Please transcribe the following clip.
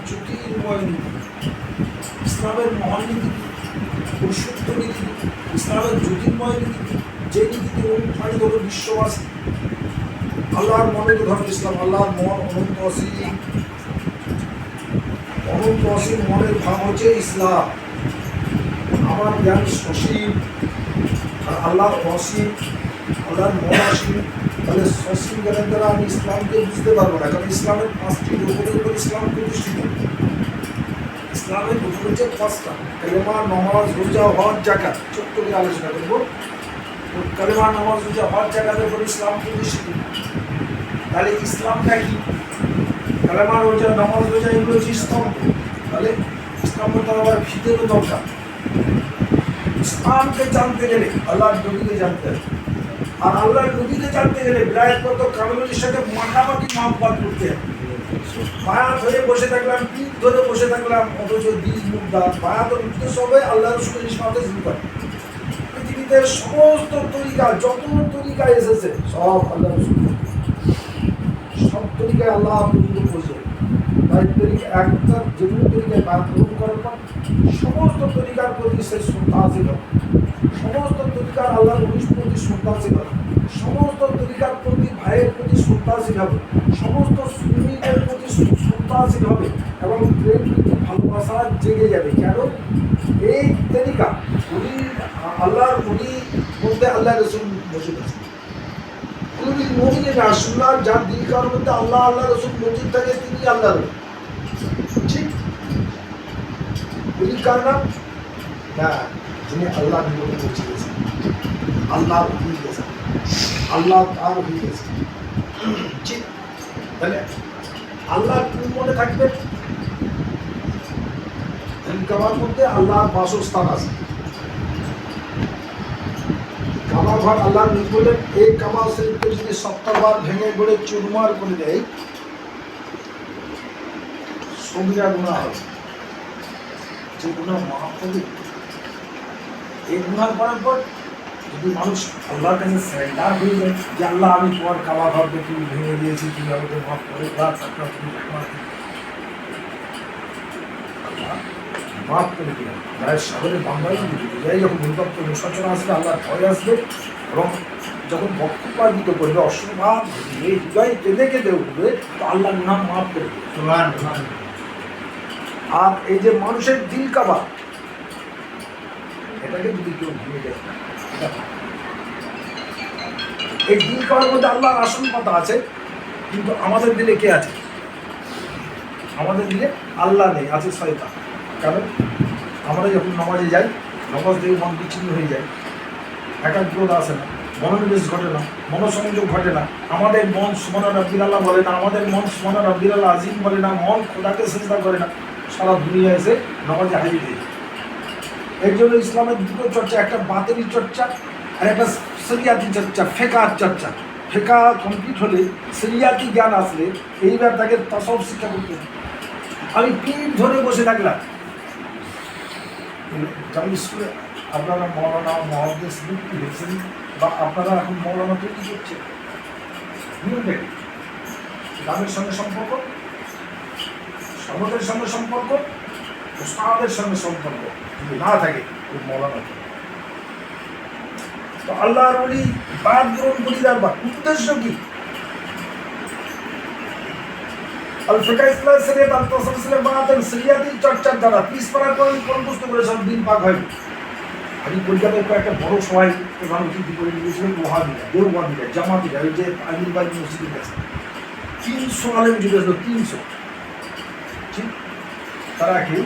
জ্যোতির্ময় নীতি, ইসলামের মহানীতি, পরিশুদ্ধ নীতি, ইসলামের জ্যোতির্ময় নীতি, যে নীতিতে অনুপ্রাণিত হল বিশ্ববাসী। আল্লাহর মনোনীত ধর্ম ইসলাম। আল্লাহর মন অনন্ত অসীম, অনন্ত অসীম মনের ভাব হচ্ছে ইসলাম। আমার জ্ঞান সসীম আর আল্লাহর অসীম, আল্লাহর মন অসীম। তাহলে সসীম জ্ঞানের দ্বারা আমি ইসলামকে বুঝতে পারবো না, কারণ ইসলামের 5টি রূপের উপর ইসলাম প্রতিষ্ঠিত। ইসলামের রূপ হচ্ছে 5টা: কালেমা, নামাজ, রোজা, হজ, যাকাত। ছোট্ট করে আলোচনা করবো। কালেমা, নামাজ, রোজা, হজ, যাকাতের উপর ইসলাম প্রতিষ্ঠিত। তাহলে ইসলামটা কি? কালেমা, রোজা, নামাজ, রোজা এগুলো হচ্ছে স্তম্ভ। তাহলে ইসলাম তো আবার ভিতরেও দরকার। ইসলামকে জানতে গেলে আল্লাহর নবীকে জানতে হবে, আর আল্লাহর নবীকে জানতে গেলে বিলায়াতগত কামিলুর সাথে মাখামাখি মহব্বত করতে হবে। বায়াত হয়ে বসে থাকলাম, পিঠ ধরে বসে থাকলাম, অথচ বীজ মুদ্রা বায়াতের উদ্দেশ্য হবে আল্লাহ রসুলের ইসলামকে জিজ্ঞাসা। পৃথিবীতে সমস্ত তরিকা, যত তরিকা এসেছে সব আল্লাহ রসুল, সব তরিকায় আল্লাহ পর্যন্ত পৌঁছে। তাই তরিকা একটা যেগুলো তরিকায় বায়াত গ্রহণ করার পর সমস্ত তরিকার প্রতি সে শ্রদ্ধা ছিল, সমস্ত তরিকার আল্লাহর নবীর প্রতি শ্রদ্ধা ছিল, সমস্ত তরিকার প্রতি ভাইয়ের প্রতি শ্রদ্ধাশীল হবে, সমস্ত সুন্নিদের প্রতি শ্রদ্ধাশীল হবে এবং প্রেম প্রীতি ভালোবাসা জেগে যাবে। কেন? এই তরিকা উনি আল্লাহর উনি মধ্যে আল্লাহ রসুল মজুদ আছে। উনি মমিনে রাসূলুল্লাহ যার দিল কার মধ্যে আল্লাহ আল্লাহ রসুল মজুদ থাকে তিনি আল্লাহ রসুল। ঠিক উনি কার নাম? না, যিনি আল্লাহ নিকটে পৌঁছে গেছেন, আল্লাহ হয়ে গেছেন, আল্লাহ তার হয়ে গেছে। ঠিক তাহলে আল্লাহ কোন মনে থাকবে? কাবার মধ্যে আল্লাহর বাসস্থান আছে। কাবা ঘর আল্লাহর নিকটে এই কাবা শরীফকে যদি 70 বার ভেঙে গড়ে চুরমার করে দেয়, সগীরা গুনাহ হবে। যে গুনাহ মাফ হবে, এই গুনাহ করার পর যদি মানুষ আল্লাহর কাছে সারেন্ডার হয়ে যায় যে আল্লাহ আমি তোমার কাবা ঘরকে তুমি ভেঙে দিয়েছি, তুমি আমাকে মাফ করে দাও, তুমি মাফ করে দিলাম। গায়ের সাগরের বাংলায় যাই যখন ভূমিকম্প অনুশোচনা আসবে, আল্লাহর ভয় আসবে এবং যখন বক্তব্য করবে, অশ্বভাব হৃদয় কেঁদে কেঁদে উঠবে, তো আল্লাহ নাম মাফ করে দেবে। আর এই যে মানুষের দিল কাবা, এটাকে যদি কেউ ভেঙে দেয়, এই দিল কাবার মধ্যে আল্লাহর আসল কথা আছে, কিন্তু আমাদের দিলে কে আছে? আমাদের দিলে আল্লাহ নেই, আছে শয়তান। কারণ আমরা যখন নামাজে যাই, নামাজ থেকে মন বিচ্ছিন্ন হয়ে যায়, একাগ্রতা আসে না, মনোনিবেশ ঘটে না, মনোসংযোগ ঘটে না, আমাদের মন সুবহান রাব্বিল আলা বলে না, আমাদের মন সুবহান রাব্বিল আলা আজিম বলে না, মন খোদাকে সিজদা করে না, সারা দুনিয়া এসে নামাজে হাজির হয়ে যায়। এর জন্য ইসলামের দুটো চর্চা, একটা বাতেনি চর্চা আর একটা শরিয়াতি চর্চা, ফেকার চর্চা। ফেকা কমপ্লিট হলে শরিয়াতি জ্ঞান আসলে এইবার তাকে তাসাউফ শিক্ষা করতে হবে। আমি পিঠ ধরে বসে থাকলাম, যেমন স্কুলে আপনারা মৌলানা মহাদ্দেশ লিখছেন বা আপনারা এখন মৌলানা তৈরি করছেন, নিয়মটা কি? গ্রামের সঙ্গে সম্পর্ক, সমাজের সঙ্গে সম্পর্ক, উস্তাদের সঙ্গে সম্পর্ক যদি না থাকে ওই মৌলানা। তো আল্লাহর ওলি বাদ গ্রহণ করিবার বা উদ্দেশ্য কি? আল ফিকহ ইসলাম শরীয়ত আল তাসাসসুলের বানাতেন শরিয়াতি চর্চার দ্বারা 30 পারা করে কন্ঠস্থ করে সব দিন পাক হয়। আমি কলকাতায় একটা বড় সভায় প্রধান অতিথি করে নিয়েছিলাম, ওয়াহাবিরা, দেওবন্দিরা, জামাতিরা, ওই যে আমির বাড়ি মসজিদের কাছে 300 আলেম জুড়ে 300। ঠিক তারা কেউ